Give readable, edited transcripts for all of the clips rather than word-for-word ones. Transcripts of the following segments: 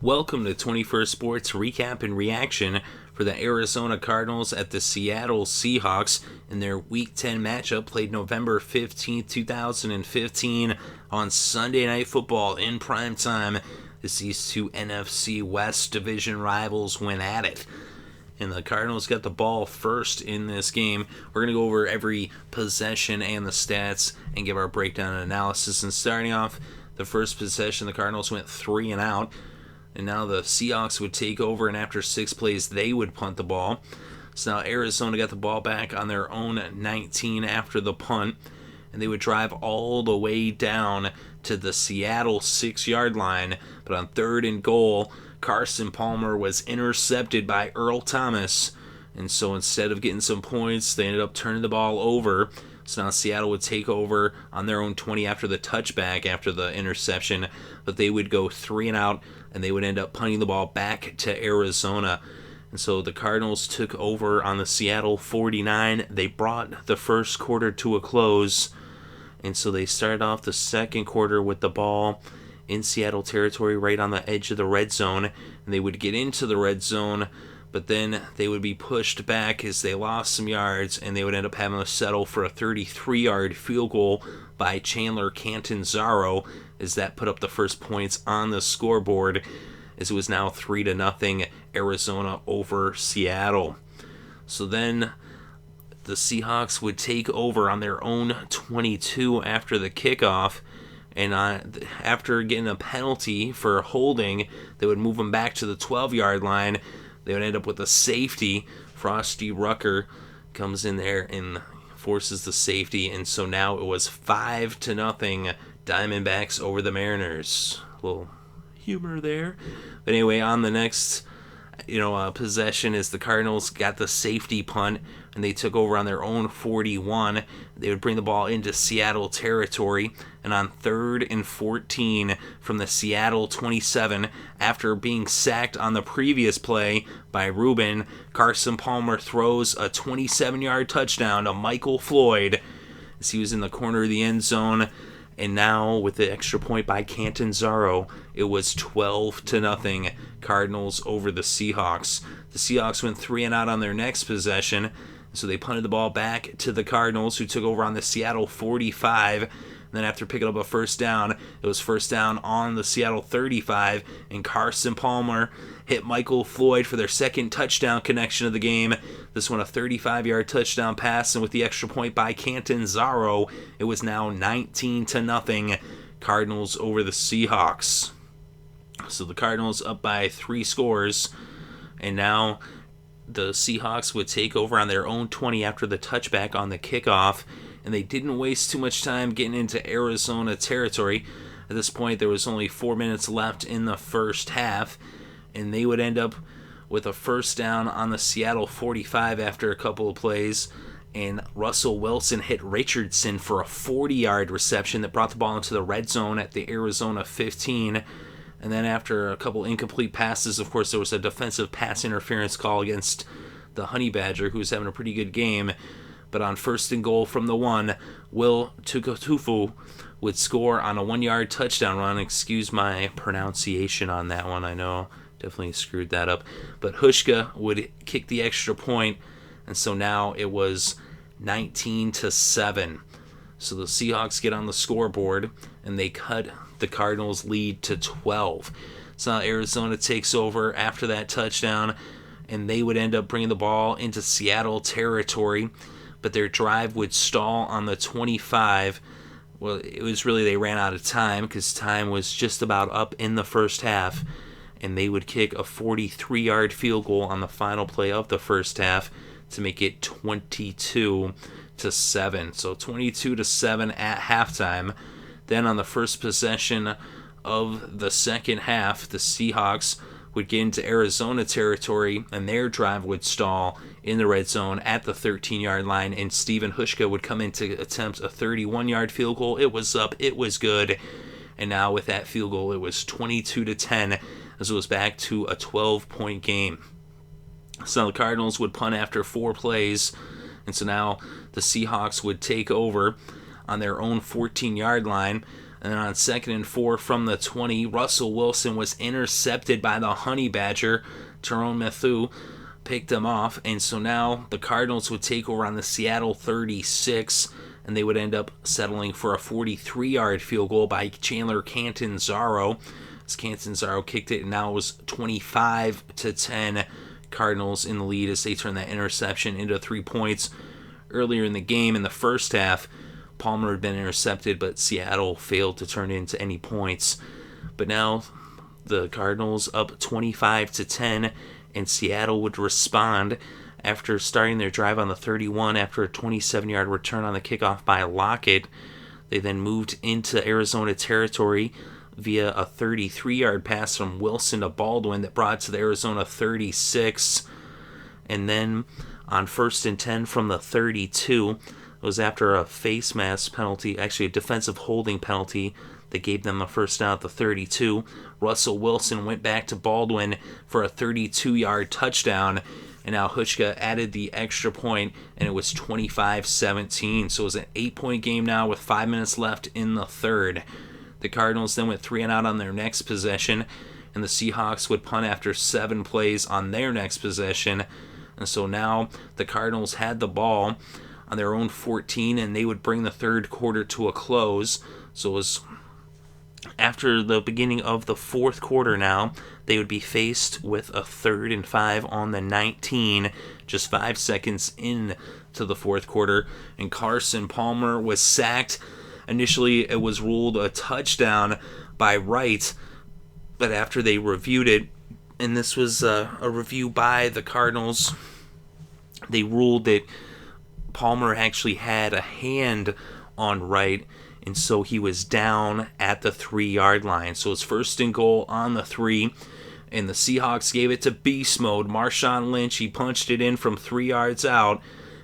Welcome to 21st Sports Recap and Reaction for the Arizona Cardinals at the Seattle Seahawks in their Week 10 matchup played November 15, 2015 on Sunday Night Football in primetime as these two NFC West division rivals went at it. And the Cardinals got the ball first in this game. We're going to go over every possession and the stats and give our breakdown and analysis. And starting off the first possession, the Cardinals went 3 and out. And now the Seahawks would take over, and after 6 plays, they would punt the ball. So now Arizona got the ball back on their own 19 after the punt, and they would drive all the way down to the Seattle 6-yard line. But on 3rd and goal, Carson Palmer was intercepted by Earl Thomas, and so instead of getting some points, they ended up turning the ball over. So now Seattle would take over on their own 20 after the touchback after the interception, but they would go 3 and out, and they would end up punting the ball back to Arizona. And so the Cardinals took over on the Seattle 49. They brought the first quarter to a close, and so they started off the second quarter with the ball in Seattle territory right on the edge of the red zone, and they would get into the red zone, but then they would be pushed back as they lost some yards, and they would end up having to settle for a 33-yard field goal by Chandler Catanzaro as that put up the first points on the scoreboard, as it was now 3-0 Arizona over Seattle. So then the Seahawks would take over on their own 22 after the kickoff, and after getting a penalty for holding, they would move them back to the 12-yard line. They would end up with a safety. Frosty Rucker comes in there and forces the safety, and so now it was 5-0 Diamondbacks over the Mariners. A little humor there. But anyway, on the next possession is the Cardinals got the safety punt, and they took over on their own 41. They would bring the ball into Seattle territory, and on 3rd and 14 from the Seattle 27, after being sacked on the previous play by Rubin, Carson Palmer throws a 27-yard touchdown to Michael Floyd as he was in the corner of the end zone. And now, with the extra point by Catanzaro, it was 12-0 Cardinals over the Seahawks. The Seahawks went 3 and out on their next possession, so they punted the ball back to the Cardinals, who took over on the Seattle 45. And then after picking up a first down, it was first down on the Seattle 35, and Carson Palmer hit Michael Floyd for their second touchdown connection of the game. This one a 35-yard touchdown pass, and with the extra point by Catanzaro, it was now 19-0 Cardinals over the Seahawks. So the Cardinals up by 3 scores, and now the Seahawks would take over on their own 20 after the touchback on the kickoff, and they didn't waste too much time getting into Arizona territory. At this point, there was only 4 minutes left in the first half, and they would end up with a first down on the Seattle 45 after a couple of plays, and Russell Wilson hit Richardson for a 40-yard reception that brought the ball into the red zone at the Arizona 15. And then after a couple incomplete passes, of course, there was a defensive pass interference call against the Honey Badger, who was having a pretty good game. But on 1st and goal from the 1, Will Tukutufu would score on a 1-yard touchdown run. Excuse my pronunciation on that one, I know. Definitely screwed that up. But Hauschka would kick the extra point, and so now it was 19-7. So the Seahawks get on the scoreboard, and they cut the Cardinals' lead to 12. So now Arizona takes over after that touchdown, and they would end up bringing the ball into Seattle territory, but their drive would stall on the 25. Well, it was really they ran out of time because time was just about up in the first half, and they would kick a 43-yard field goal on the final play of the first half to make it 22-7. So 22-7 at halftime. Then on the first possession of the second half, the Seahawks would get into Arizona territory, and their drive would stall in the red zone at the 13-yard line, and Steven Hauschka would come in to attempt a 31-yard field goal. It was up. It was good. And now with that field goal, it was 22-10, as it was back to a 12-point game. So the Cardinals would punt after 4 plays, and so now the Seahawks would take over on their own 14-yard line, And then on 2nd and 4 from the 20, Russell Wilson was intercepted by the Honey Badger. Tyrone Mathieu picked him off. And so now the Cardinals would take over on the Seattle 36, and they would end up settling for a 43-yard field goal by Chandler Catanzaro. As Catanzaro kicked it, and now it was 25-10. Cardinals in the lead as they turn that interception into 3 points. Earlier in the game, in the first half, Palmer had been intercepted, but Seattle failed to turn it into any points. But now the Cardinals up 25-10, and Seattle would respond after starting their drive on the 31 after a 27-yard return on the kickoff by Lockett. They then moved into Arizona territory via a 33-yard pass from Wilson to Baldwin that brought to the Arizona 36. And then on 1st and 10 from the 32, it was after a face mask penalty, actually a defensive holding penalty that gave them a first down at the 32. Russell Wilson went back to Baldwin for a 32-yard touchdown, and now Hauschka added the extra point, and it was 25-17. So it was an 8-point game now with 5 minutes left in the third. The Cardinals then went 3 and out on their next possession, and the Seahawks would punt after 7 plays on their next possession. And so now the Cardinals had the ball on their own 14, and they would bring the third quarter to a close. So it was after the beginning of the fourth quarter now, they would be faced with a 3rd and 5 on the 19, just 5 seconds into the fourth quarter, and Carson Palmer was sacked. Initially, it was ruled a touchdown by Wright, but after they reviewed it, and this was a review by the Cardinals, they ruled that Palmer actually had a hand on Wright, and so he was down at the 3-yard line. So it's 1st and goal on the 3, and the Seahawks gave it to beast mode. Marshawn Lynch, he punched it in from 3 yards out,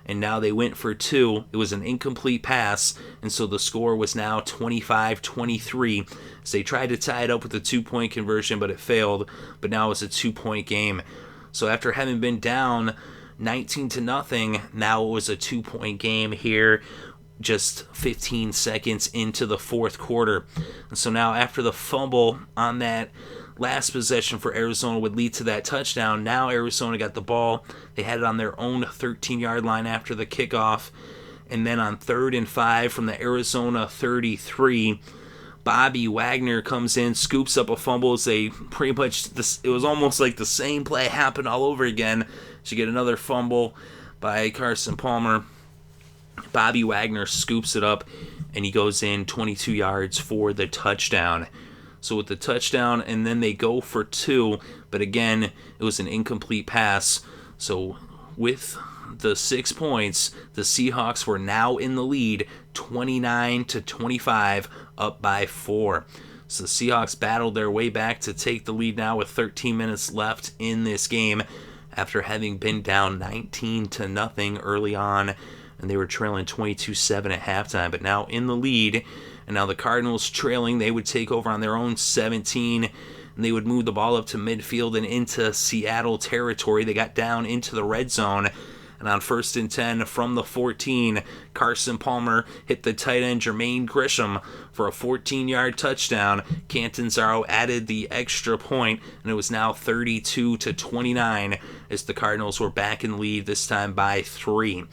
and now they went for 2. It was an incomplete pass, and so the score was now 25-23. So they tried to tie it up with a 2-point conversion, but it failed. But now it's a 2-point game. So after having been down 19-0, now it was a 2-point game here, just 15 seconds into the fourth quarter. And so now after the fumble on that last possession for Arizona would lead to that touchdown, now Arizona got the ball. They had it on their own 13-yard line after the kickoff. And then on 3rd and 5 from the Arizona 33, Bobby Wagner comes in, scoops up a fumble. They pretty much, it was almost like the same play happened all over again. So you get another fumble by Carson Palmer. Bobby Wagner scoops it up, and he goes in 22 yards for the touchdown. So with the touchdown, and then they go for 2, but again, it was an incomplete pass. So with the 6 points, the Seahawks were now in the lead, 29-25, up by 4. So the Seahawks battled their way back to take the lead now with 13 minutes left in this game after having been down 19-0 early on, and they were trailing 22-7 at halftime, but now in the lead. And now the Cardinals trailing, they would take over on their own 17, and they would move the ball up to midfield and into Seattle territory. They got down into the red zone, and on 1st and 10 from the 14, Carson Palmer hit the tight end Jermaine Gresham for a 14-yard touchdown. Catanzaro added the extra point, and it was now 32-29 as the Cardinals were back in the lead, this time by 3.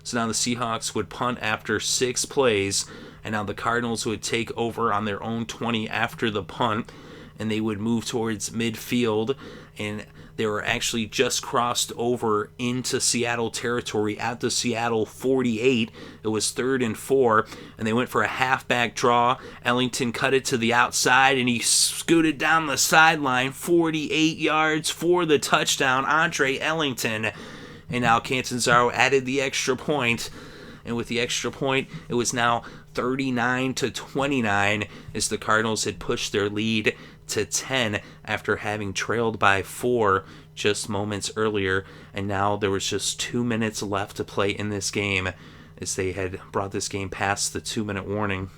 So now the Seahawks would punt after 6 plays, and now the Cardinals would take over on their own 20 after the punt, and they would move towards midfield, and they were actually just crossed over into Seattle territory at the Seattle 48. It was 3rd and 4, and they went for a halfback draw. Ellington cut it to the outside, and he scooted down the sideline, 48 yards for the touchdown. Andre Ellington. And now Catanzaro added the extra point, and with the extra point, it was now 39-29 as the Cardinals had pushed their lead to 10 after having trailed by 4 just moments earlier, and now there was just 2 minutes left to play in this game as they had brought this game past the 2-minute warning.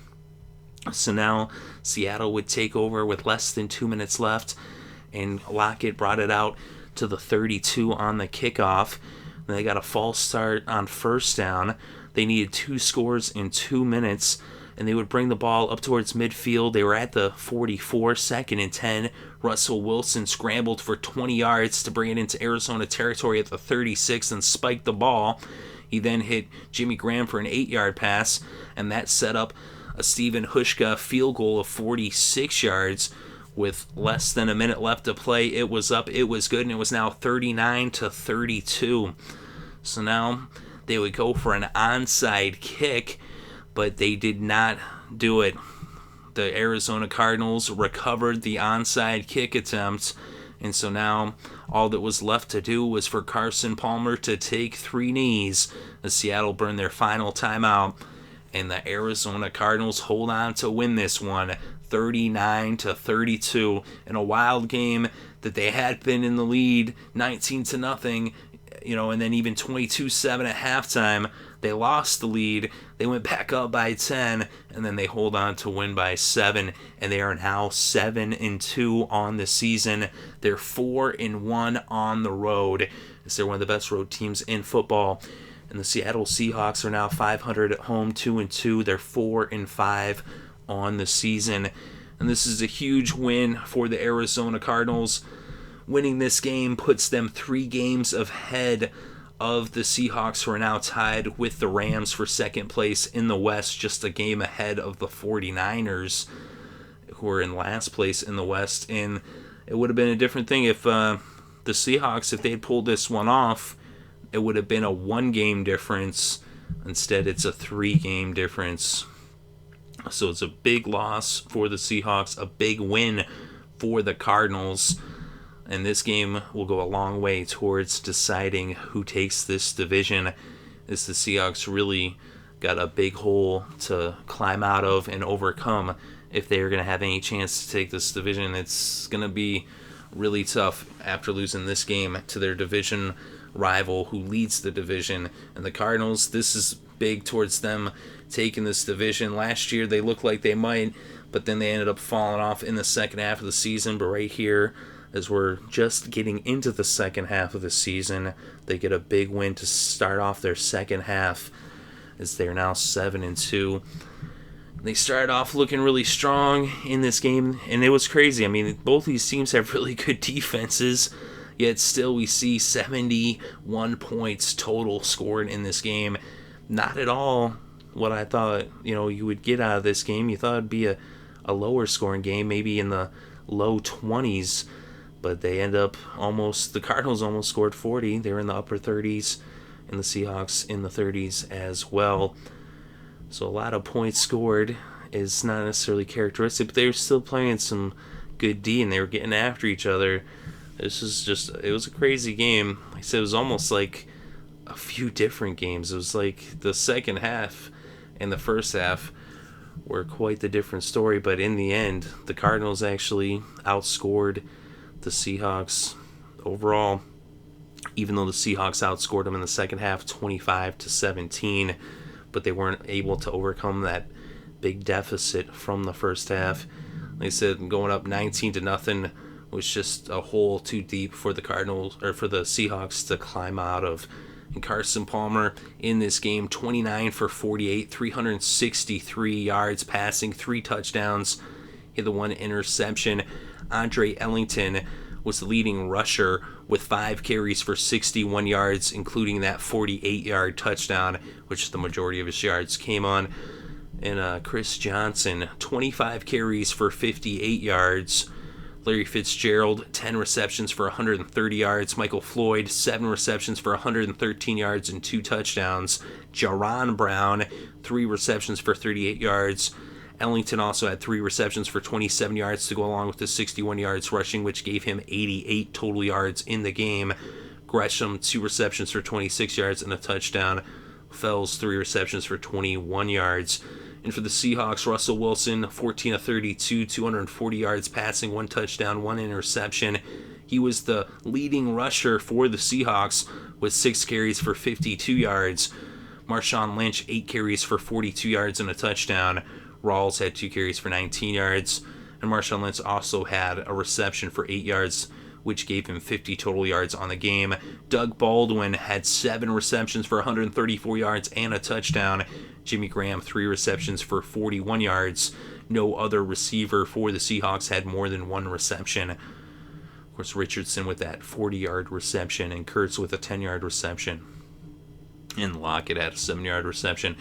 So now Seattle would take over with less than 2 minutes left, and Lockett brought it out to the 32 on the kickoff. And they got a false start on 1st down. They needed 2 scores in 2 minutes, and they would bring the ball up towards midfield. They were at the 44, 2nd and 10. Russell Wilson scrambled for 20 yards to bring it into Arizona territory at the 36 and spiked the ball. He then hit Jimmy Graham for an 8-yard pass, and that set up a Steven Hauschka field goal of 46 yards with less than a minute left to play. It was up, it was good, and it was now 39-32. So now they would go for an onside kick, but they did not do it. The Arizona Cardinals recovered the onside kick attempt, and so now all that was left to do was for Carson Palmer to take 3 knees. The Seattle burned their final timeout, and the Arizona Cardinals hold on to win this one 39-32 in a wild game that they had been in the lead 19-0, and then even 22-7 at halftime. They lost the lead. They went back up by 10, and then they hold on to win by 7, and they are now 7-2 on the season. They're 4-1 on the road, as they're one of the best road teams in football. And the Seattle Seahawks are now 500 at home, 2-2. They're 4-5 on the season, and this is a huge win for the Arizona Cardinals. Winning this game puts them 3 games ahead of the Seahawks, who are now tied with the Rams for second place in the West, just a game ahead of the 49ers, who are in last place in the West. And it would have been a different thing if the Seahawks, if they had pulled this one off, it would have been a 1-game difference. Instead, it's a 3-game difference. So it's a big loss for the Seahawks, a big win for the Cardinals. And this game will go a long way towards deciding who takes this division, as the Seahawks really got a big hole to climb out of and overcome if they are going to have any chance to take this division. It's going to be really tough after losing this game to their division rival who leads the division. And the Cardinals, this is big towards them taking this division. Last year they looked like they might, but then they ended up falling off in the second half of the season. But right here, as we're just getting into the second half of the season, they get a big win to start off their second half, as they're now 7-2. They started off looking really strong in this game, and it was crazy. I mean, both these teams have really good defenses, yet still we see 71 points total scored in this game. Not at all what I thought you would get out of this game. You thought it'd be a lower scoring game, maybe in the low 20s. But they end up the Cardinals almost scored 40. They were in the upper 30s, and the Seahawks in the 30s as well. So a lot of points scored is not necessarily characteristic, but they were still playing some good D, and they were getting after each other. It was a crazy game. Like I said, it was almost like a few different games. It was like the second half and the first half were quite the different story, but in the end, the Cardinals actually outscored the Seahawks overall, even though the Seahawks outscored them in the second half 25-17, but they weren't able to overcome that big deficit from the first half. Like I said, going up 19-0 was just a hole too deep for the Cardinals, or for the Seahawks, to climb out of. And Carson Palmer in this game, 29 for 48, 363 yards passing, 3 touchdowns. He had the 1 interception. Andre Ellington was the leading rusher with 5 carries for 61 yards, including that 48-yard touchdown, which the majority of his yards came on. And Chris Johnson, 25 carries for 58 yards. Larry Fitzgerald, 10 receptions for 130 yards. Michael Floyd, 7 receptions for 113 yards and 2 touchdowns. Jaron Brown, 3 receptions for 38 yards. Ellington also had 3 receptions for 27 yards to go along with the 61 yards rushing, which gave him 88 total yards in the game. Gresham, 2 receptions for 26 yards and a touchdown. Fells, 3 receptions for 21 yards. And for the Seahawks, Russell Wilson, 14 of 32, 240 yards passing, 1 touchdown, 1 interception. He was the leading rusher for the Seahawks with 6 carries for 52 yards. Marshawn Lynch, 8 carries for 42 yards and a touchdown. Rawls had 2 carries for 19 yards. And Marshawn Lynch also had a reception for 8 yards which gave him 50 total yards on the game. Doug Baldwin had 7 receptions for 134 yards and a touchdown. Jimmy Graham, 3 receptions for 41 yards. No other receiver for the Seahawks had more than 1 reception. Of course, Richardson with that 40-yard reception, and Kurtz with a 10-yard reception. And Lockett had a 7-yard reception.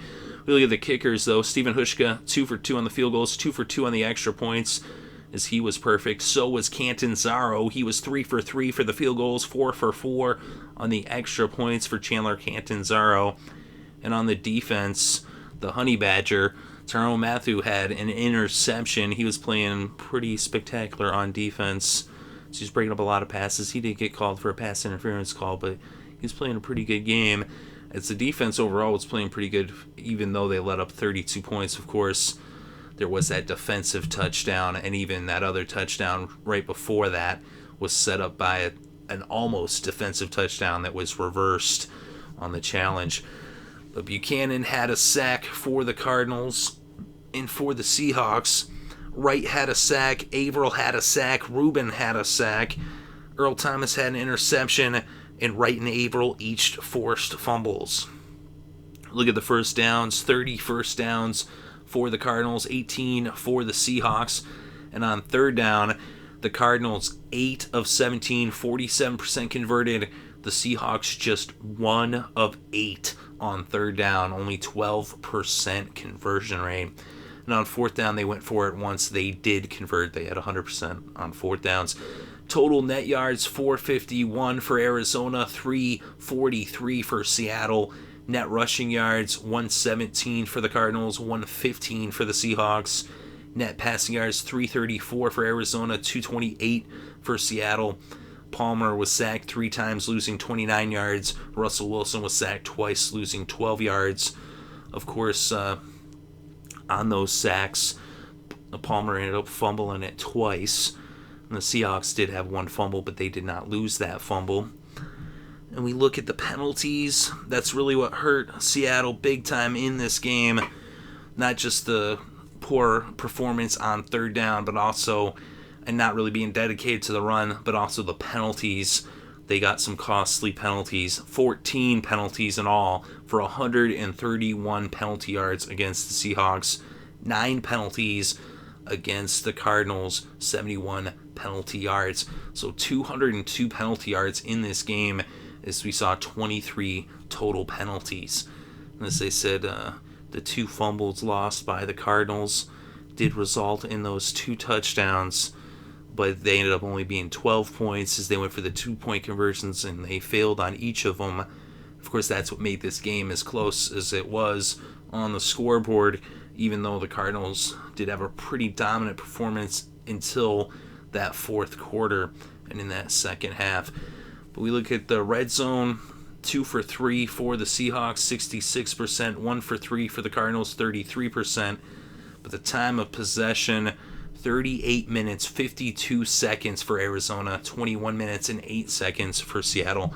We look at the kickers, though. Stephen Hauschka, 2 for 2 on the field goals, 2 for 2 on the extra points, as he was perfect. So was Catanzaro. He was 3 for 3 for the field goals, 4 for 4 on the extra points for Chandler Catanzaro. And on the defense, the Honey Badger, Tyrone Matthew had an interception. He was playing pretty spectacular on defense. So he's breaking up a lot of passes. He did get called for a pass interference call, but he was playing a pretty good game. As the defense overall was playing pretty good, even though they let up 32 points, of course. There was that defensive touchdown, and even that other touchdown right before that was set up by an almost defensive touchdown that was reversed on the challenge. But Buchanan had a sack for the Cardinals, and for the Seahawks, Wright had a sack, Averill had a sack, Rubin had a sack, Earl Thomas had an interception, and Wright and Averill each forced fumbles. Look at the first downs, 30 first downs for the Cardinals, 18 for the Seahawks. And on third down, the Cardinals 8 of 17, 47% converted. The Seahawks just 1 of 8 on third down, only 12% conversion rate. And on fourth down, they went for it once. They did convert. They had 100% on fourth downs. Total net yards, 451 for Arizona, 343 for Seattle. Net rushing yards, 117 for the Cardinals, 115 for the Seahawks. Net passing yards, 334 for Arizona, 228 for Seattle. Palmer was sacked 3 times, losing 29 yards. Russell Wilson was sacked twice, losing 12 yards. Of course, on those sacks, Palmer ended up fumbling it twice. And the Seahawks did have 1 fumble, but they did not lose that fumble. And we look at the penalties. That's really what hurt Seattle big time in this game. Not just the poor performance on third down, but also, and not really being dedicated to the run, but also the penalties. They got some costly penalties, 14 penalties in all for 131 penalty yards against the Seahawks, 9 penalties against the Cardinals, 71 penalty yards. So 202 penalty yards in this game, as we saw 23 total penalties. And as they said, the 2 fumbles lost by the Cardinals did result in those 2 touchdowns, but they ended up only being 12 points as they went for the 2-point conversions, and they failed on each of them. Of course, that's what made this game as close as it was on the scoreboard, even though the Cardinals did have a pretty dominant performance until that fourth quarter and in that second half. But we look at the red zone, 2 for 3 for the Seahawks, 66%, 1 for 3 for the Cardinals, 33%. But the time of possession, 38 minutes, 52 seconds for Arizona, 21 minutes and 8 seconds for Seattle.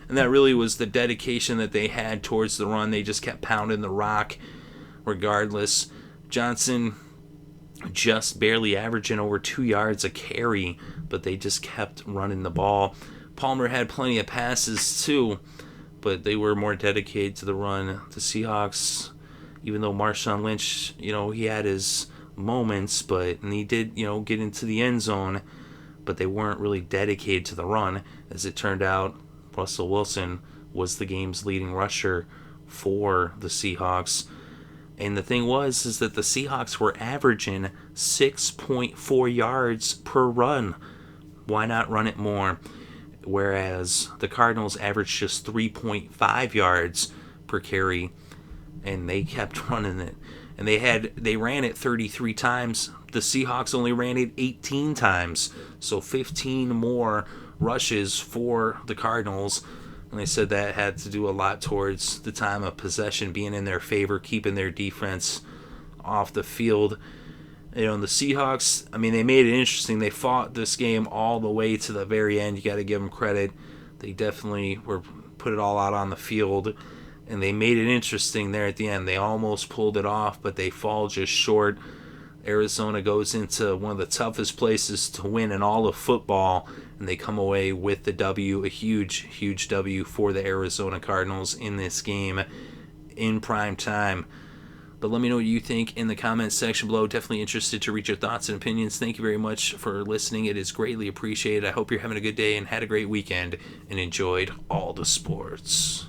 And that really was the dedication that they had towards the run. They just kept pounding the rock regardless. Johnson just barely averaging over 2 yards a carry, but they just kept running the ball. Palmer had plenty of passes too, but they were more dedicated to the run. The Seahawks, even though Marshawn Lynch, he had his moments, and he did, get into the end zone, but they weren't really dedicated to the run. As it turned out, Russell Wilson was the game's leading rusher for the Seahawks. And the thing is that the Seahawks were averaging 6.4 yards per run. Why not run it more? Whereas the Cardinals averaged just 3.5 yards per carry, and they kept running it. And they ran it 33 times. The Seahawks only ran it 18 times. So 15 more rushes for the Cardinals. And they said that had to do a lot towards the time of possession being in their favor, keeping their defense off the field. The Seahawks, they made it interesting. They fought this game all the way to the very end. You got to give them credit. They definitely put it all out on the field, and they made it interesting there at the end. They almost pulled it off, but they fall just short. Arizona goes into one of the toughest places to win in all of football, and they come away with the W, a huge W for the Arizona Cardinals in this game in prime time. But let me know what you think in the comments section below. Definitely interested to read your thoughts and opinions. Thank you very much for listening. It is greatly appreciated. I hope you're having a good day and had a great weekend and enjoyed all the sports.